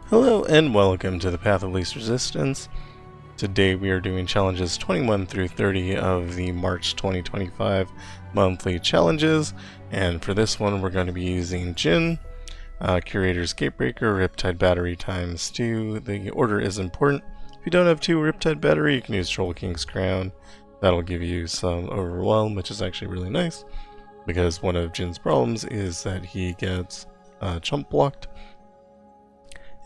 Hello and welcome to the Path of Least Resistance. Today we are doing challenges 21 through 30 of the March 2025 monthly challenges, and for this one we're going to be using Jhin, Curator's Gatebreaker, Riptide Battery times 2. The order is important. If you don't have 2 Riptide Battery, you can use Troll King's Crown. That'll give you some Overwhelm, which is actually really nice, because one of Jin's problems is that he gets chump blocked.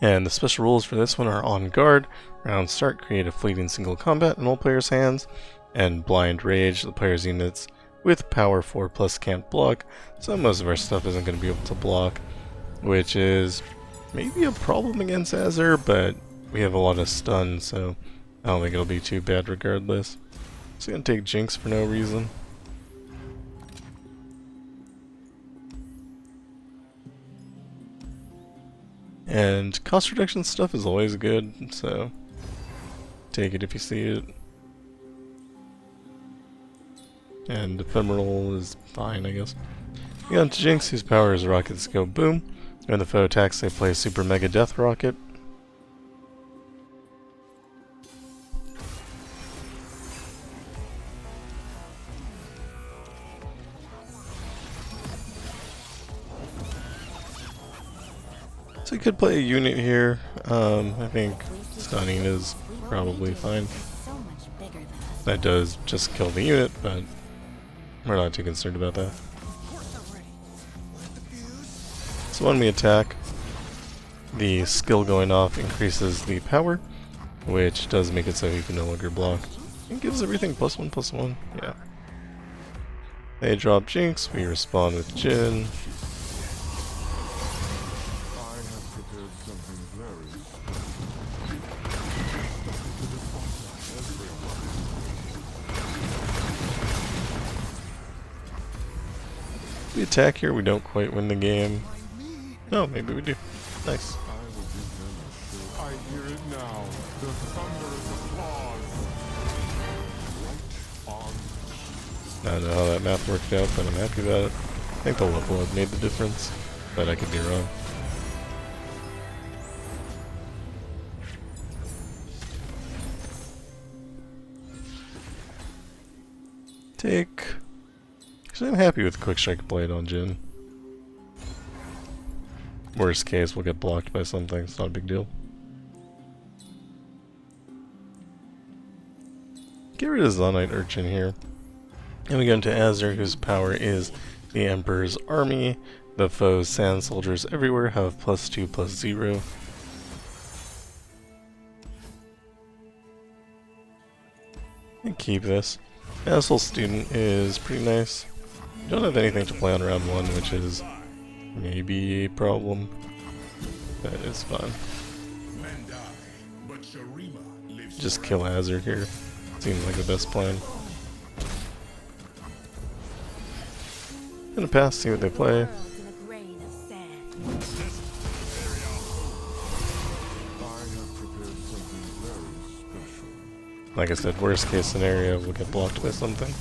And the special rules for this one are On Guard, Round Start, create a fleeting single combat in all players' hands, and Blind Rage, the player's units with power 4 plus can't block, so most of our stuff isn't going to be able to block, which is maybe a problem against Azir, but we have a lot of stun, so I don't think it'll be too bad regardless. So I'm going to take Jinx for no reason. And cost reduction stuff is always good, so take it if you see it. And Ephemeral is fine, I guess. We got into Jinx, whose power is Rockets Go Boom. When the foe attacks, they play Super Mega Death Rocket. So you could play a unit here. I think stunning is probably fine. That does just kill the unit, but we're not too concerned about that. So when we attack, the skill going off increases the power, which does make it so you can no longer block. It gives everything +1/+1, yeah. They drop Jinx, we respond with Jhin. We attack here, we don't quite win the game. No, maybe we do. Nice. I hear it now. The thunderous applause. I don't know how that math worked out, but I'm happy about it. I think the level up made the difference, but I could be wrong. Take... Actually, I'm happy with Quick Strike Blade on Jhin. Worst case, we'll get blocked by something, it's not a big deal. Get rid of Zonite Urchin here. And we go into Azir, whose power is the Emperor's Army. The foe's sand soldiers everywhere have +2/+0. And keep this. Asshole Student is pretty nice. Don't have anything to play on round 1, which is maybe a problem. That is fine. Just kill Azir here. Seems like the best plan. Gonna pass, see what they play. Like I said, worst case scenario, we'll get blocked by something.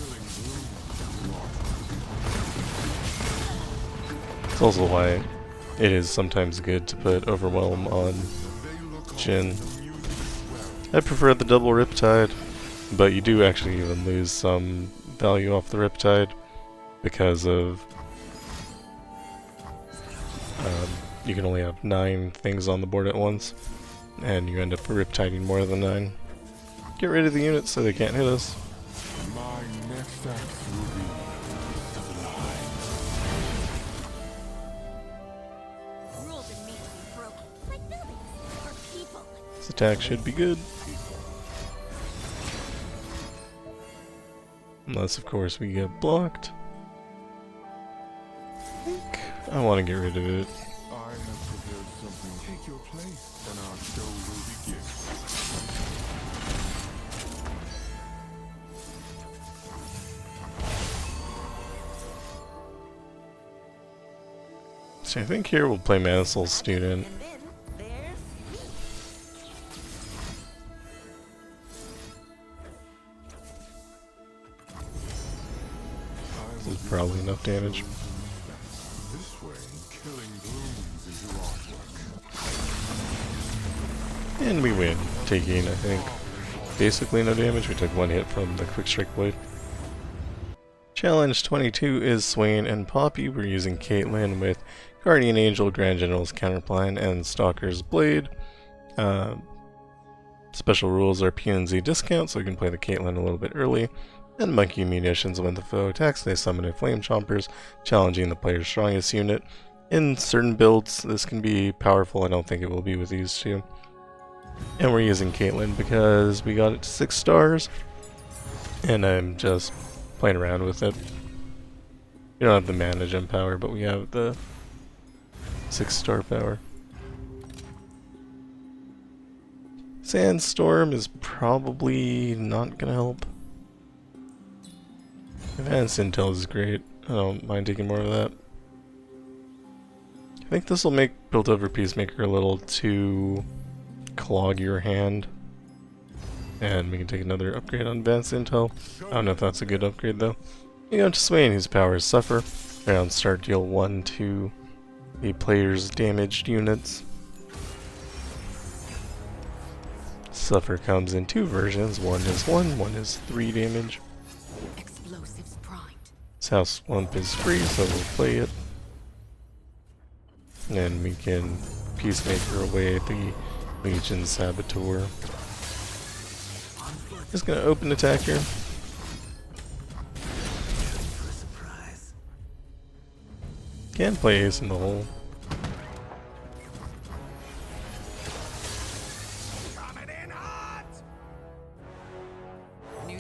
It's also why it is sometimes good to put Overwhelm on Jhin. I prefer the double Riptide, but you do actually even lose some value off the Riptide because of you can only have 9 things on the board at once, and you end up Riptiding more than 9. Get rid of the units so they can't hit us. My next act will be This attack should be good. Unless, of course, we get blocked. I think I want to get rid of it. I have prepared something. Take your place, and our show will begin. So I think here we'll play Manasol Student. This is probably enough damage. This way, killing blooms into artwork. And we win, taking, I think, basically no damage. We took one hit from the Quick Strike Blade. Challenge 22 is Swain and Poppy. We're using Caitlyn with Guardian Angel, Grand General's Counterplan, and Stalker's Blade. Special rules are P and Z discount, so we can play the Caitlyn a little bit early. And Monkey Munitions when the foe attacks, they summon a Flame Chompers, challenging the player's strongest unit. In certain builds, this can be powerful. I don't think it will be with these two. And we're using Caitlyn because we got it to 6 stars, and I'm just playing around with it. We don't have the mana gem power, but we have the 6-star power. Sandstorm is probably not gonna help. Advanced Intel is great. I don't mind taking more of that. I think this will make Built Over Peacemaker a little too clog your hand. And we can take another upgrade on Advanced Intel. I don't know if that's a good upgrade though. We go to Swain, whose powers Suffer. Round start, deal 1 to the player's damaged units. Suffer comes in 2 versions. One is 1, one is 3 damage. Explosives primed. This house lump is free, so we'll play it. And we can Peacemaker away the Legion Saboteur. Just gonna open attack here. Can play Ace in the Hole.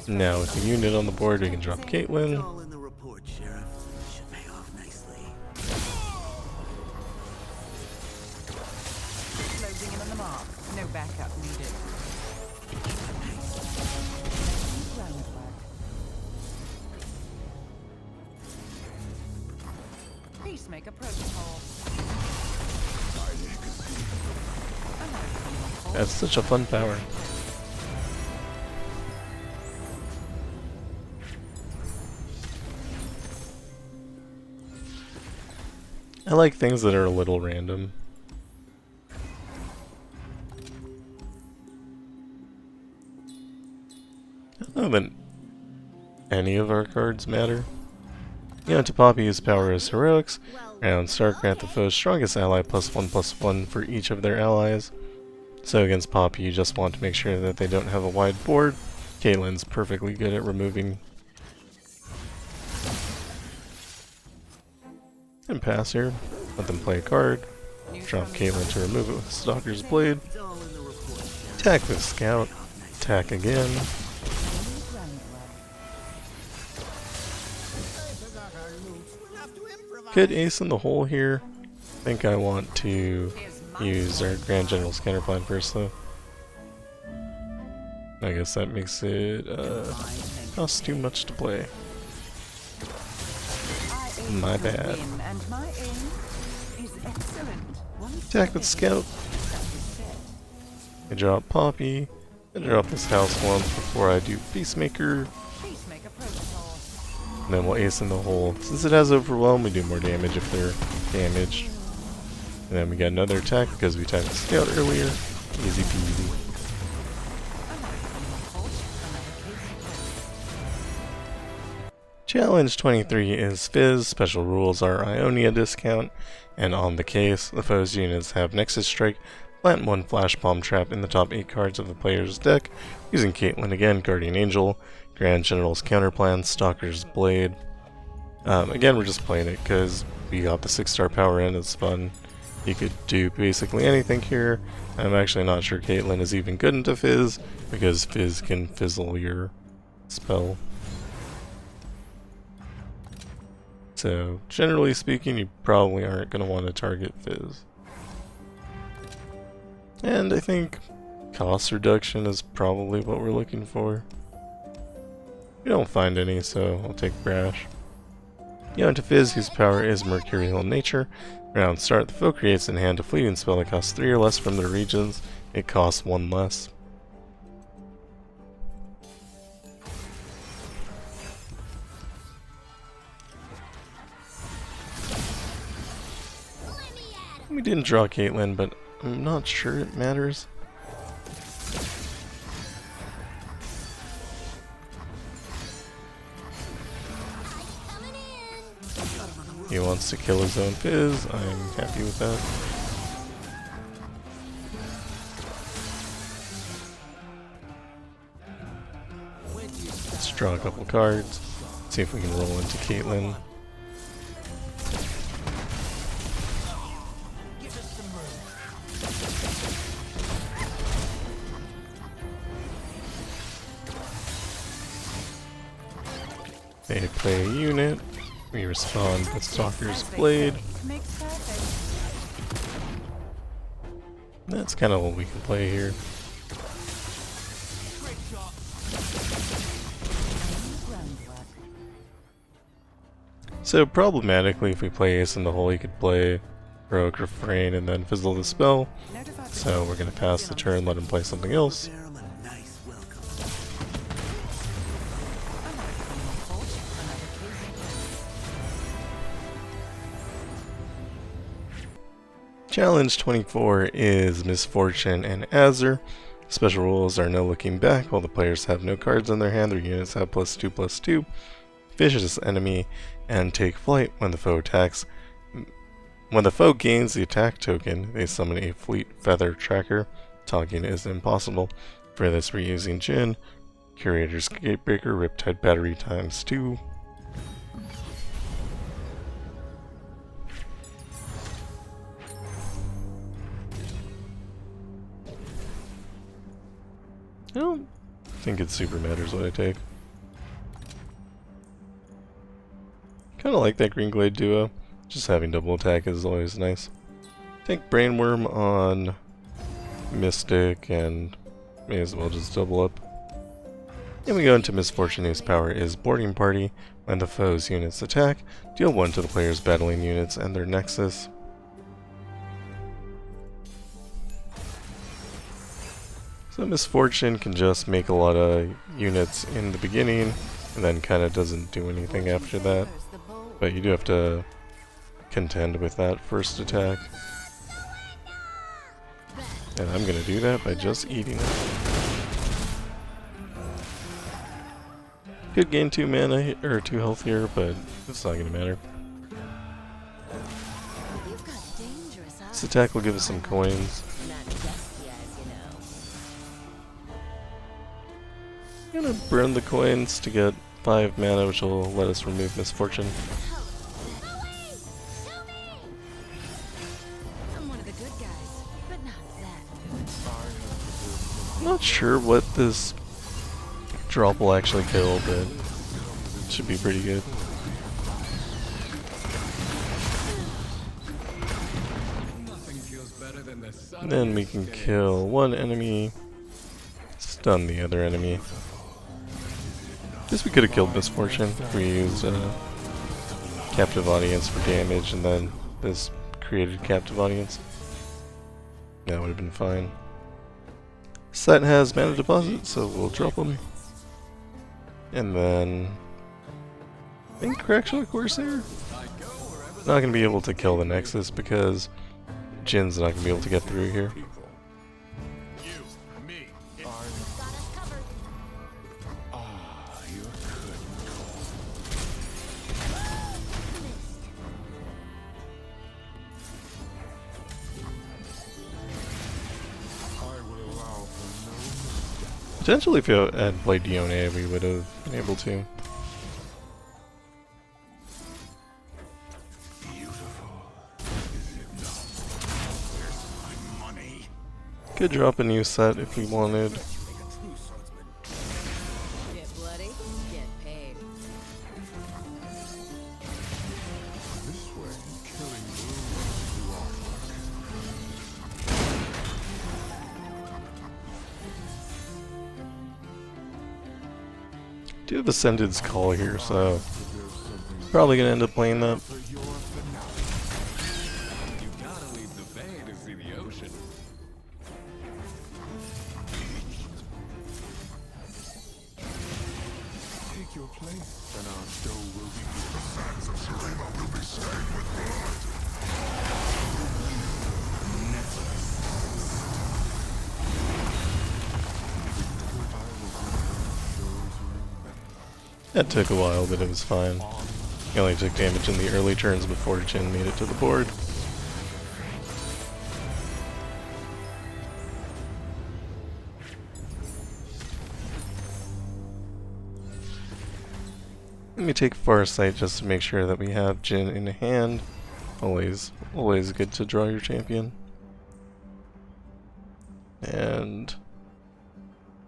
Now with the unit on the board, we can drop Caitlyn. All in the report, Sheriff. Should pay off nicely. Closing in on the mark. No backup needed. Groundwork. Peacemaker protocol. That's such a fun power. I like things that are a little random. I don't know that any of our cards matter. To Poppy, his power is Heroics. Round start, grant the foe's strongest ally +1/+1 for each of their allies. So against Poppy, you just want to make sure that they don't have a wide board. Caitlyn's perfectly good at removing. And pass here. Let them play a card. Drop Caitlyn to remove it with Stalker's Blade. Attack with Scout. Attack again. Could Ace in the Hole here. I think I want to use our Grand General's Counterplan first though. I guess that makes it cost too much to play. My bad. Attack with Scout. I drop Poppy. I drop this house once before I do Peacemaker. And then we'll Ace in the Hole. Since it has Overwhelm, we do more damage if they're damaged. And then we got another attack because we attacked the Scout earlier. Easy peasy. Challenge 23 is Fizz. Special rules are Ionia discount, and on the case, the foe's units have Nexus Strike. Plant 1 Flash Bomb Trap in the top 8 cards of the player's deck, using Caitlyn again, Guardian Angel, Grand General's Counterplan, Stalker's Blade. Again, we're just playing it because we got the 6-star power in, it's fun. You could do basically anything here. I'm actually not sure Caitlyn is even good into Fizz, because Fizz can fizzle your spell. So, generally speaking, you probably aren't going to want to target Fizz. And I think cost reduction is probably what we're looking for. We don't find any, so I'll take Brash. Into Fizz, whose power is Mercurial in nature. Round start, the foe creates in hand a fleeting spell that costs 3 or less from their regions. It costs 1 less. We didn't draw Caitlyn, but I'm not sure it matters. He wants to kill his own Fizz. I'm happy with that. Let's draw a couple cards. See if we can roll into Caitlyn. They play a unit. We respond with Stalker's Blade. Makes perfect. That's kind of what we can play here. Groundwork. So problematically, if we play Ace in the Hole, you could play Heroic Refrain and then fizzle the spell. Notify So we're gonna pass the turn, let him play something else. Bear 'em a nice welcome. I might have been on fault for another case. Challenge 24 is Misfortune and Azir. Special rules are no looking back while the players have no cards in their hand. Their units have +2/+2. Vicious enemy and take flight when the foe attacks. When the foe gains the attack token, they summon a Fleet Feather Tracker. Talking is impossible. For this, we're using Jhin, Curator's Gatebreaker, Riptide Battery ×2. I don't think it super matters what I take. Kinda like that Green Glade duo. Just having double attack is always nice. Take Brainworm on Mystic and may as well just double up. Then we go into Misfortune, whose power is Boarding Party. When the foe's units attack, deal 1 to the player's battling units and their Nexus. So Misfortune can just make a lot of units in the beginning and then kind of doesn't do anything after that. But you do have to contend with that first attack. And I'm gonna do that by just eating it. Could gain 2 mana or 2 health here, but it's not gonna matter. This attack will give us some coins. I'm gonna burn the coins to get 5 mana, which will let us remove Misfortune. I'm not sure what this drop will actually kill, but it should be pretty good. And then we can kill one enemy, stun the other enemy. Guess we could have killed Misfortune if we used Captive Audience for damage and then this created Captive Audience. That would have been fine. Set has mana deposit, so we'll drop them. And then I think Correctional Corsair. Not gonna be able to kill the Nexus because Jin's not gonna be able to get through here. Potentially if you had played Dione, we would have been able to. Could drop a new set if we wanted. Get bloody, get paid. This way, killing wounds to our Do have Ascended's Call here, so probably gonna end up playing that. You gotta leave the bay to see the ocean. Take your place, and our show will begin. The sands of Tsushima will be stained with blood. That took a while, but it was fine. He only took damage in the early turns before Jhin made it to the board. Let me take Farsight just to make sure that we have Jhin in hand. Always good to draw your champion. And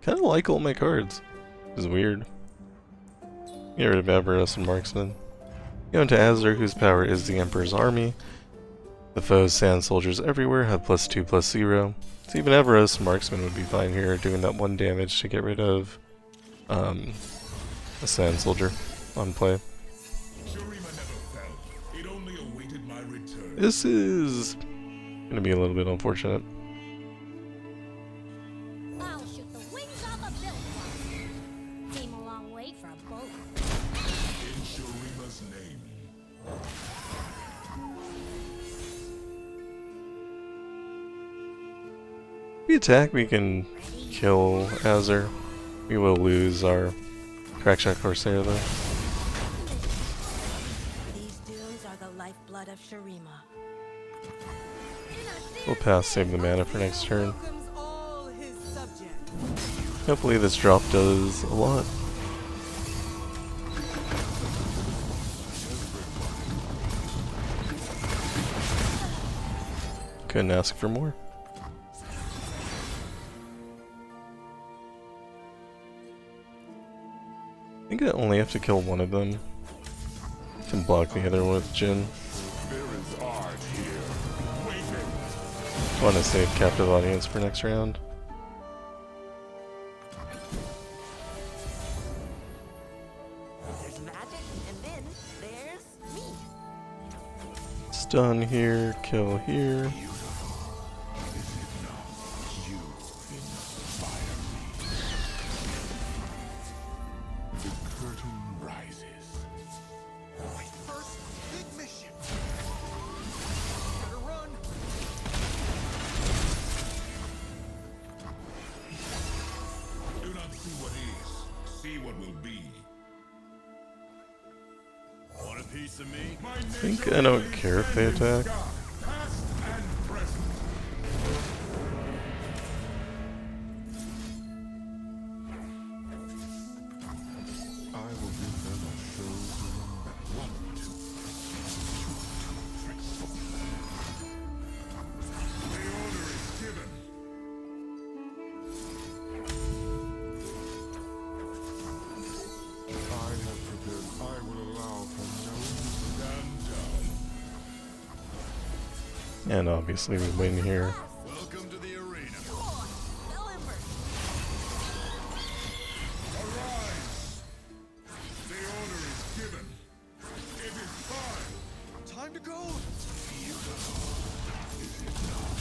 kind of like all my cards. It's weird. Get rid of Avarice and Marksman. Go into Azir, whose power is the Emperor's Army. The foe's sand soldiers everywhere have +2/+0. So even Avarice and Marksman would be fine here, doing that 1 damage to get rid of a sand soldier on play. This is gonna be a little bit unfortunate. I'll shoot the wings off a built. Came a long way for a bullet. In Shurima's name. If we attack, we can kill Azir. We will lose our Crackshot Corsair though. These dunes are the lifeblood of Shurima. We'll pass, save the mana for next turn. Hopefully this drop does a lot. Couldn't ask for more. I think I only have to kill one of them. I can block the other one with Jhin. There is art here. Waiting. I want to save captive audience for next round. There's magic, and then there's me. Stun here, kill here. You inspire me. The curtain rises. My first big mission. Better run. Do not see what is, see what will be. Want a piece of me? I think I don't care if they attack. Past and present. I will give them a show to remember. 1, 2, 3, 4. The order is given. I have prepared. I will allow for no stand down. And obviously we win here. Welcome to the arena. Arise! The order is given. It is time. Time to go. Beautiful. Is it not?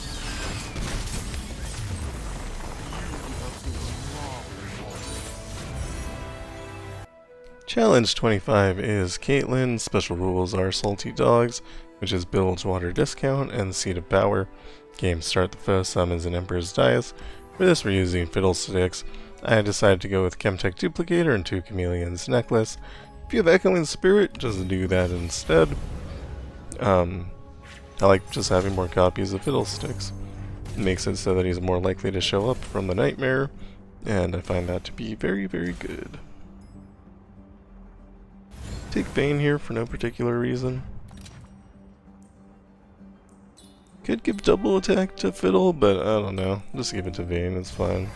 You have been marveling. Challenge 25 is Caitlyn. Special rules are Salty Dogs, which is build water discount, and Seat of Power. Game start, the foe summons an Emperor's Dais. For this we're using Fiddlesticks. I decided to go with Chemtech Duplicator and 2 Chameleon's Necklace. If you have Echoing Spirit, just do that instead. I like just having more copies of Fiddlesticks. It makes it so that he's more likely to show up from the Nightmare, and I find that to be very, very good. Take Vayne here for no particular reason. Could give double attack to Fiddle, but I don't know. Just give it to Vayne, it's fine.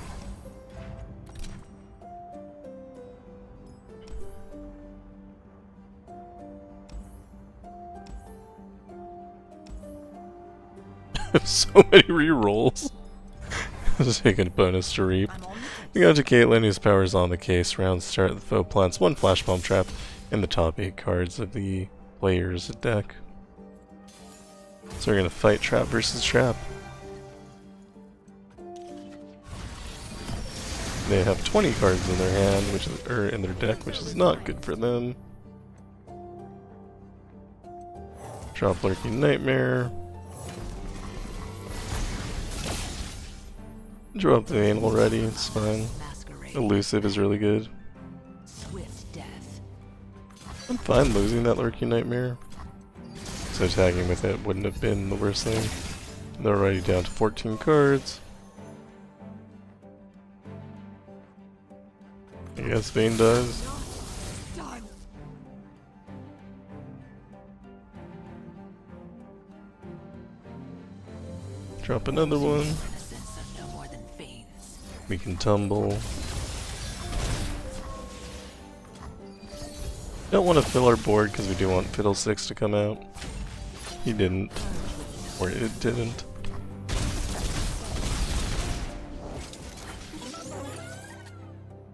So many rerolls. Just taking a bonus to reap. We go to Caitlyn, whose power is on the case. Round start, the foe plants 1 Flash Bomb Trap in the top 8 cards of the player's deck. So we're gonna fight Trap versus Trap. They have 20 cards in their hand, which is, or in their deck, which is not good for them. Drop Lurking Nightmare. Drop the Vayne already, it's fine. Masquerade. Elusive is really good. Swift death. I'm fine losing that Lurking Nightmare. So tagging with it wouldn't have been the worst thing. They're already down to 14 cards. I guess Vayne does. Drop another one. We can tumble. Don't want to fill our board because we do want Fiddlesticks to come out. He didn't. Or it didn't.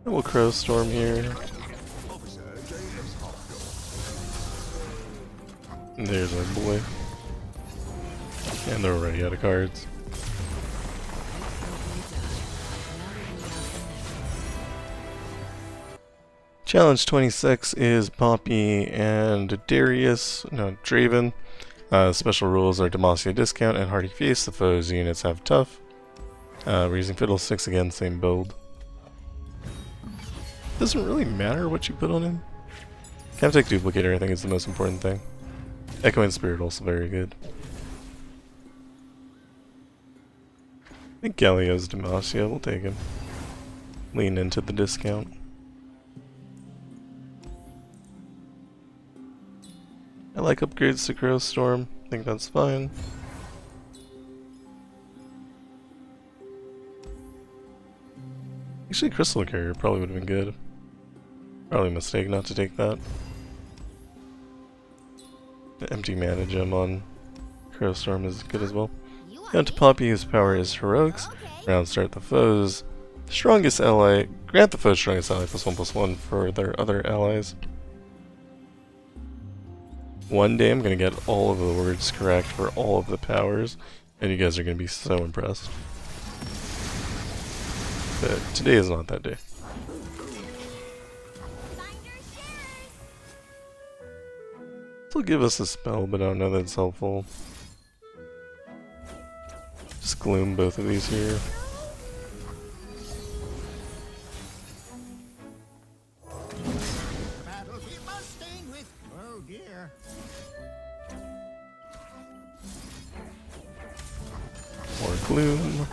And we'll Crow Storm here. And there's our boy. And they're already out of cards. Challenge 26 is Poppy and Draven. Special rules are Demacia Discount and Hardy Feast. The foes units have Tough. We're using Fiddlesticks again, same build. Doesn't really matter what you put on him. Chemtech Duplicator I think is the most important thing. Echoing Spirit also very good. I think Galio's Demacia, we'll take him. Lean into the discount. I like upgrades to Crow Storm, I think that's fine. Actually, Crystal Carrier probably would have been good. Probably a mistake not to take that. The empty mana gem on Crow Storm is good as well. Down to Poppy, whose power is Heroics. Round start the foes. Strongest ally. Grant the foes strongest ally +1/+1 for their other allies. One day I'm gonna get all of the words correct for all of the powers, and you guys are gonna be so impressed. But today is not that day. This will give us a spell, but I don't know that it's helpful. Just gloom both of these here. More gloom.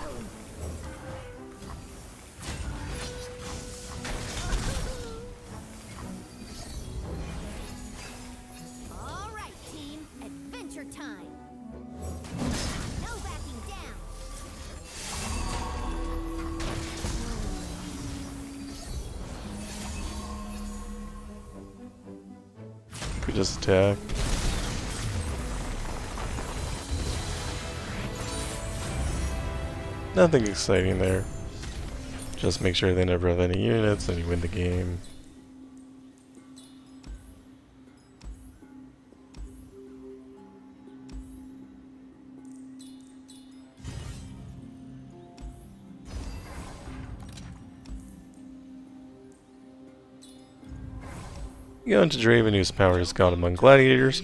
All right, team, adventure time. No backing down. We just attack. Nothing exciting there. Just make sure they never have any units and you win the game. Go into Draven, whose power is God among gladiators.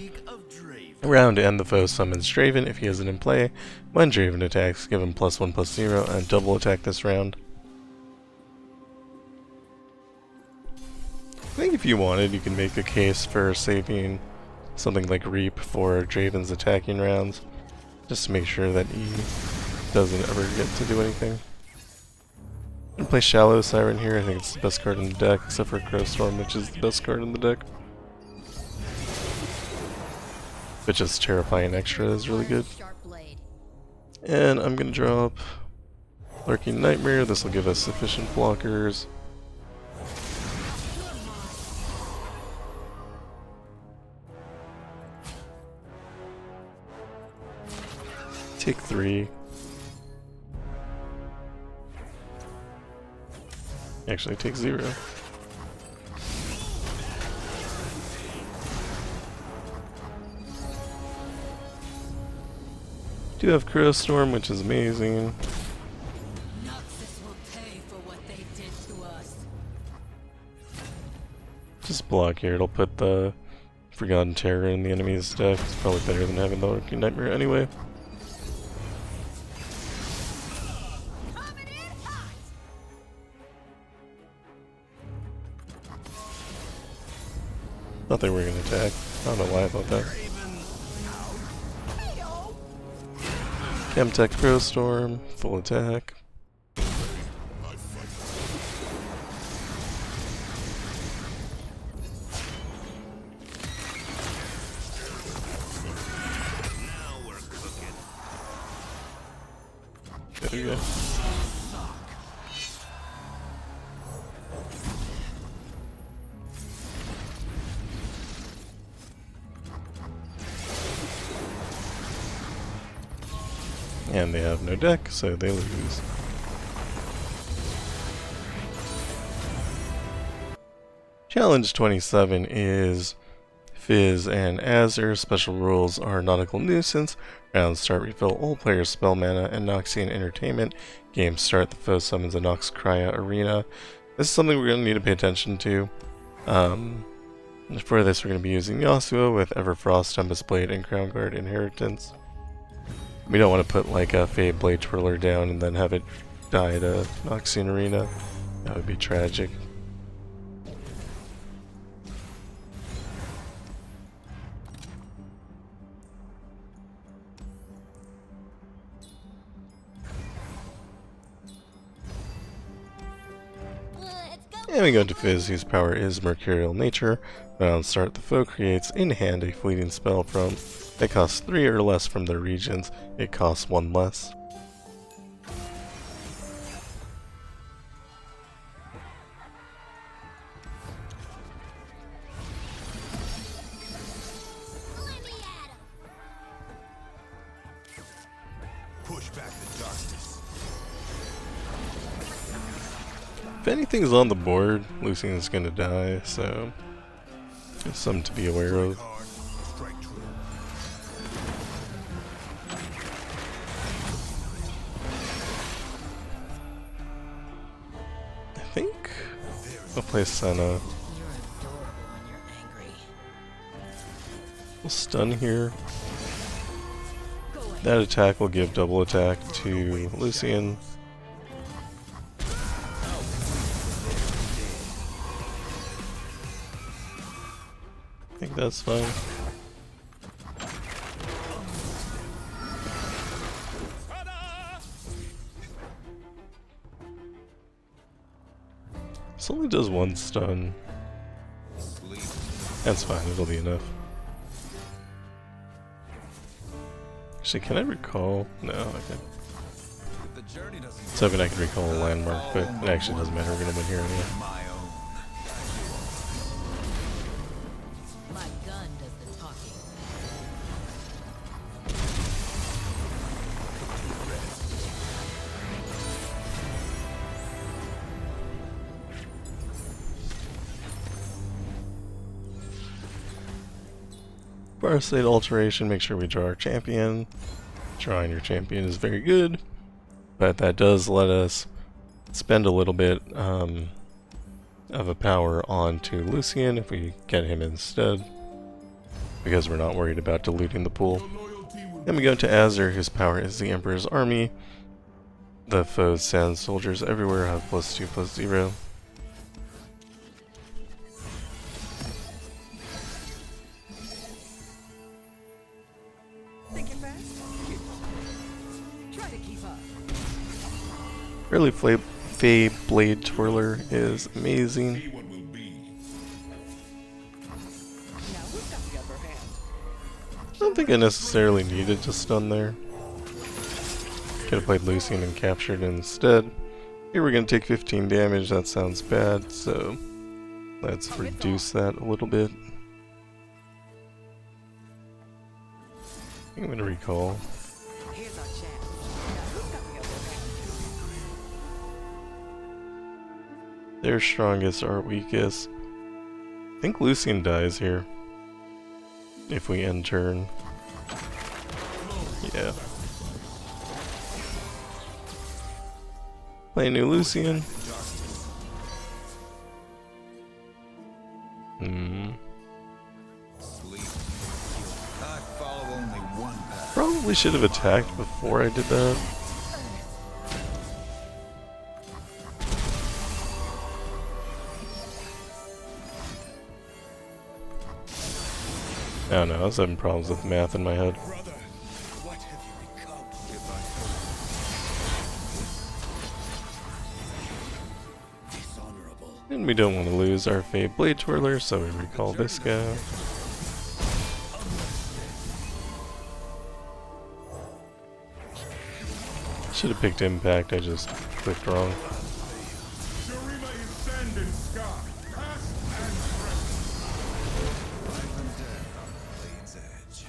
Round to end, the foe summons Draven if he isn't in play. When Draven attacks, give him +1/+0 and double attack this round. I think if you wanted, you can make a case for saving something like Reap for Draven's attacking rounds, just to make sure that he doesn't ever get to do anything. I'm gonna play Shallow Siren here. I think it's the best card in the deck, except for Crow Storm, which is the best card in the deck. But just Terrifying Extra is really good. And I'm gonna drop Lurking Nightmare. This will give us sufficient blockers. Take 3. Actually, take 0. Do have Crow Storm, which is amazing. Noxus will pay for what they did to us. Just block here. It'll put the Forgotten Terror in the enemy's deck. It's probably better than having the Lurking Nightmare anyway. Thought they were gonna attack. I don't know why I thought that. Chemtech Crow Storm, full attack. There we go. And they have no deck, so they lose. Challenge 27 is Fizz and Azir. Special rules are Nautical Nuisance. Round start, refill all players' spell mana, and Noxian Entertainment. Game start, the foe summons a Nox Crya Arena. This is something we're going to need to pay attention to. For this, we're going to be using Yasuo with Everfrost, Tempest Blade, and Crown Guard Inheritance. We don't want to put like a Fade Blade Twirler down and then have it die at a Noxian Arena. That would be tragic. And we go into Fizz, whose power is Mercurial Nature. On start, the foe creates in hand a fleeting spell from it costs 3 or less from their regions. It costs 1 less. Push back the darkness. If anything's on the board, Lucian's gonna die, so it's something to be aware of. Strike true. I think I'll play Senna. You're adorable when you're angry. We'll stun here. Go ahead. That attack will give double attack to Lucian. I think that's fine. This only does 1 stun. That's fine, it'll be enough. Actually, can I recall? No, I can. The journey doesn't I was hoping I could recall a landmark, but it actually doesn't matter, we're gonna win here anyway. my own. My gun does the talking. For our state alteration, make sure we draw our champion. Drawing your champion is very good, but that does let us spend a little bit of a power onto Lucian if we get him instead, because we're not worried about diluting the pool. Then we go to Azir, whose power is the Emperor's Army. The foes send soldiers everywhere, have +2/+0. Thinking fast? Try to keep up. Early Fade Blade Twirler is amazing. Be what will be. Now who's got the upper hand? I don't think I necessarily needed to stun there. Could have played Lucian and captured instead. Here we're going to take 15 damage, that sounds bad, so let's reduce that a little bit. I'm going to recall. Here's our chance. Now who's got the upper hand? Their strongest, our weakest. I think Lucian dies here. If we end turn. Yeah. Play a new Lucian. I follow only one path. Probably should have attacked before I did that. don't know, I was having problems with math in my head. Brother, what have you become? Dishonorable. And we don't want to lose our Fade Blade Twirler, so we recall this guy. Should have picked Impact, I just clicked wrong. Shurima is sand and sky, past and present. Life and death on the blade's edge.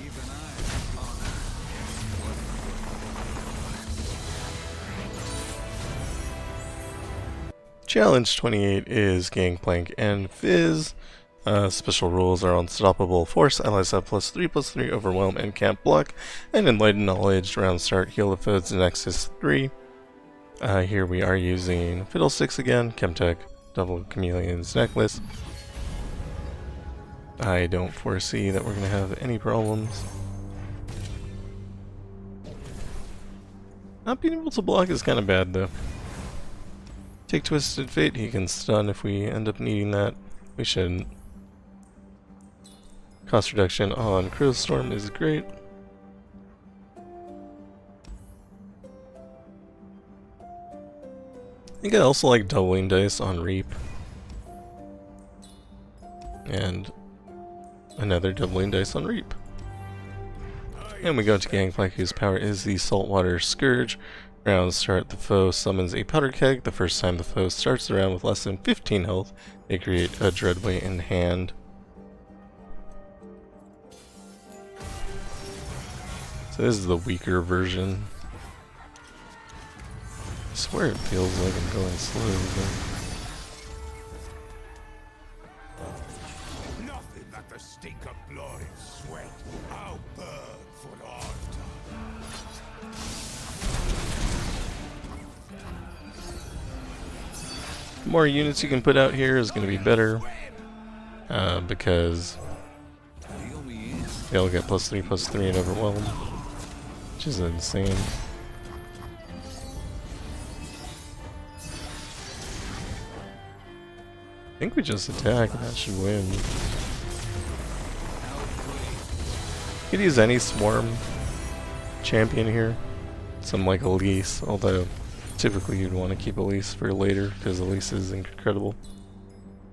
Even I honor what Challenge 28 is Gangplank and Fizz. Special rules are Unstoppable, Force, Allies have +3/+3, Overwhelm, and Can't Block, and Enlightened Knowledge, round start, Heal the Foes, Nexus 3. Here we are using Fiddlesticks again, Chemtech, Double Chameleon's Necklace. I don't foresee that we're going to have any problems. Not being able to block is kind of bad though. Take Twisted Fate, he can stun if we end up needing that. We shouldn't. Cost reduction on Crow Storm is great. I think I also like doubling dice on Reap. And another doubling dice on Reap. And we go to Gangplank, whose power is the Saltwater Scourge. Round start, the foe summons a powder keg. The first time the foe starts the round with less than 15 health, they create a Dreadway in hand. So this is the weaker version. I swear it feels like I'm going slow, but nothing but the stink of blood and sweat. I'll burn for the altar. the more units you can put out here is going to be better. Because they'll get +3/+3 in Overwhelm. Which is insane. I think we just attack and that should win. Could use any swarm champion here. Some like Elise, although typically you'd want to keep Elise for later because Elise is incredible.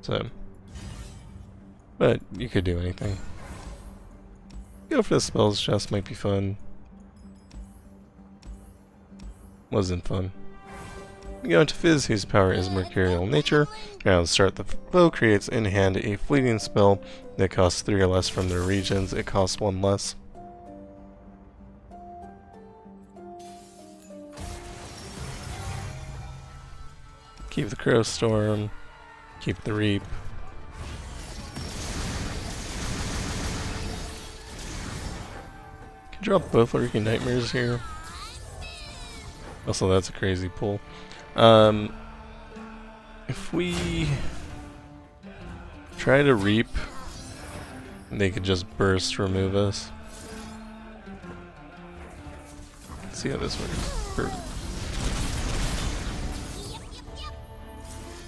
So, but you could do anything. Go for the spells chest, might be fun. Wasn't fun. We go into Fizz, whose power is Mercurial Nature. Round start, the foe creates in hand a fleeting spell that costs 3 or less from their regions. It costs 1 less. Keep the Crow Storm. Keep the Reap. Can drop both Lurking Nightmares here. Also, that's a crazy pull. If we try to Reap, they could just burst remove us. Let's see how this works.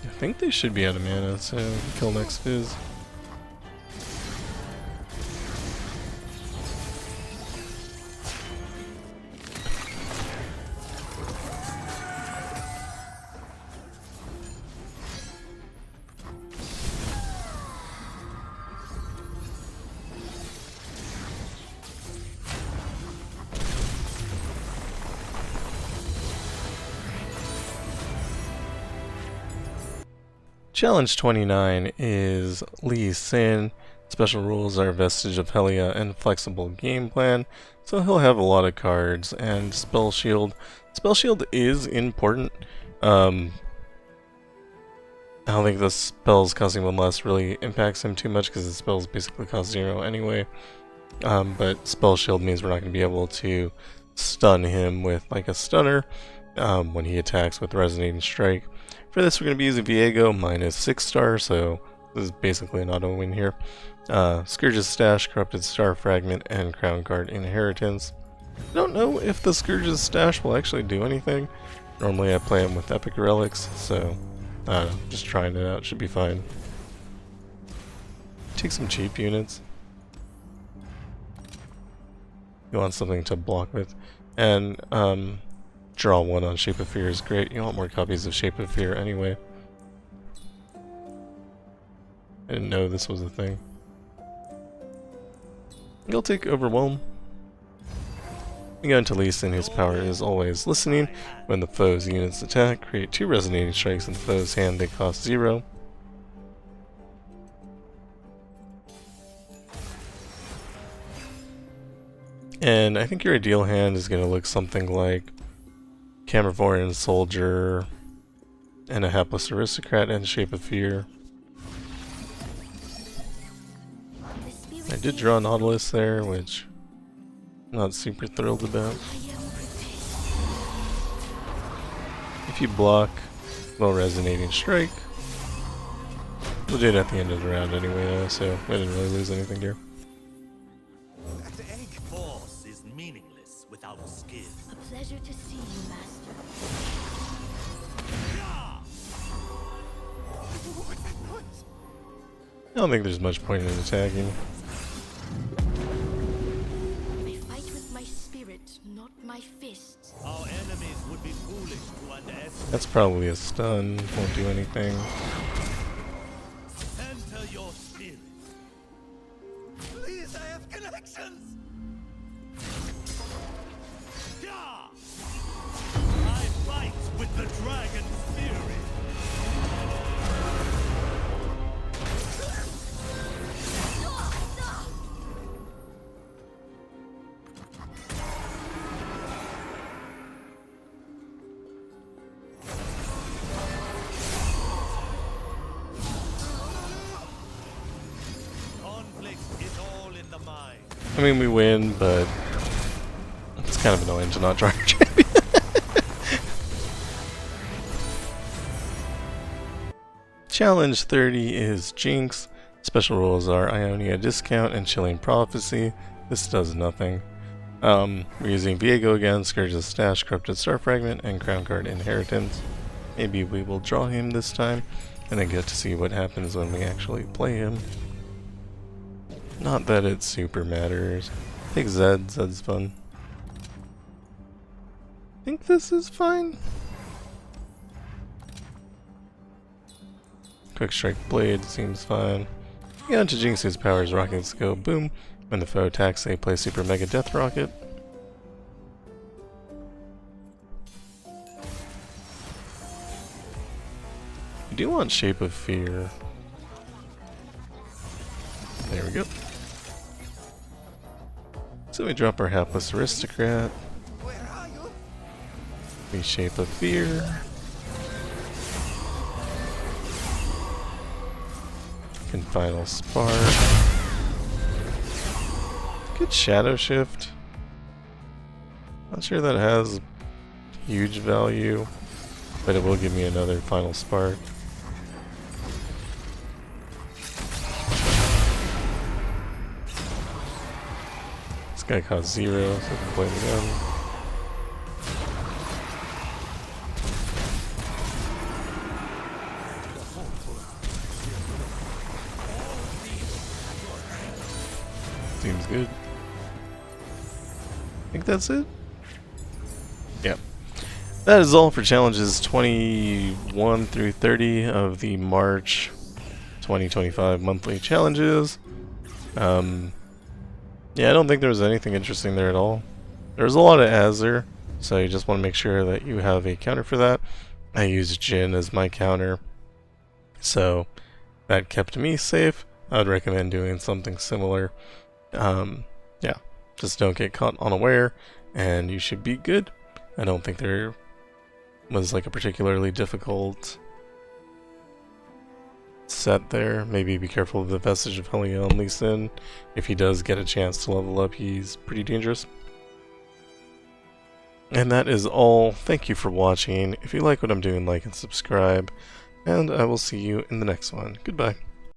I think they should be out of mana, so we can kill next Fizz. Challenge 29 is Lee Sin. Special rules are Vestige of Helia and Flexible Game Plan, so he'll have a lot of cards. And Spell Shield. Spell Shield is important. I don't think the spells costing 1 less really impacts him too much because the spells basically cost 0 anyway. But Spell Shield means we're not going to be able to stun him with like a stunner when he attacks with Resonating Strike. For this, we're going to be using Viego -6-star, so this is basically an auto win here. Scourge's Stash, Corrupted Star Fragment, and Crown Guard Inheritance. I don't know if the Scourge's Stash will actually do anything. Normally I play him with Epic Relics, so I don't know, just trying it out, should be fine. Take some cheap units. You want something to block with. And, draw 1 on Shape of Fear is great. You want more copies of Shape of Fear anyway. I didn't know this was a thing. You'll take Overwhelm. You go into Lee Sin, whose power is always listening. When the foe's units attack, create 2 resonating strikes in the foe's hand. They cost 0. And I think your ideal hand is going to look something like Camervoran Soldier and a Hapless Aristocrat and Shape of Fear. I did draw Nautilus there, which I'm not super thrilled about. If you block, well, Resonating Strike. We'll do it at the end of the round anyway, though, so I didn't really lose anything here. That egg force is meaningless without skill. A pleasure to see you, Master. I don't think there's much point in attacking. I fight with my spirit, not my fists. Our enemies would be foolish to underestimate. That's probably a stun, won't do anything. Center your spirit. Please, I have connections. Yeah. I fight with the dragon's fury. Conflict is all in the mind. I mean, we win, but it's kind of annoying to not draw your champion. Challenge 30 is Jinx. Special rules are Ionia Discount and Chilling Prophecy. This does nothing. We're using Viego again, Scourge's Stash, Corrupted Star Fragment, and Crown Guard Inheritance. Maybe we will draw him this time, and then get to see what happens when we actually play him. Not that it super matters. Take Zed, Zed's fun. I think this is fine. Quick Strike Blade seems fine. Yeah, into Jinx's powers, rockets go boom. When the foe attacks, they play Super Mega Death Rocket. I do want Shape of Fear. There we go. So we drop our Hapless Aristocrat. Where are you? We Shape of Fear. And Final Spark. Good Shadow Shift. Not sure that has huge value, but it will give me another Final Spark. This guy costs 0, so I can play it again. Seems good. I think that's it. Yep. That is all for challenges 21 through 30 of the March 2025 monthly challenges. Yeah, I don't think there was anything interesting there at all. There's a lot of Azir, so you just want to make sure that you have a counter for that. I used Jhin as my counter, so that kept me safe. I would recommend doing something similar. Yeah, just don't get caught unaware, and you should be good. I don't think there was like a particularly difficult set there. Maybe be careful of the Vestige of Helia on Lee Sin. If he does get a chance to level up, he's pretty dangerous. And that is all. Thank you for watching. If you like what I'm doing, like and subscribe, and I will see you in the next one. Goodbye.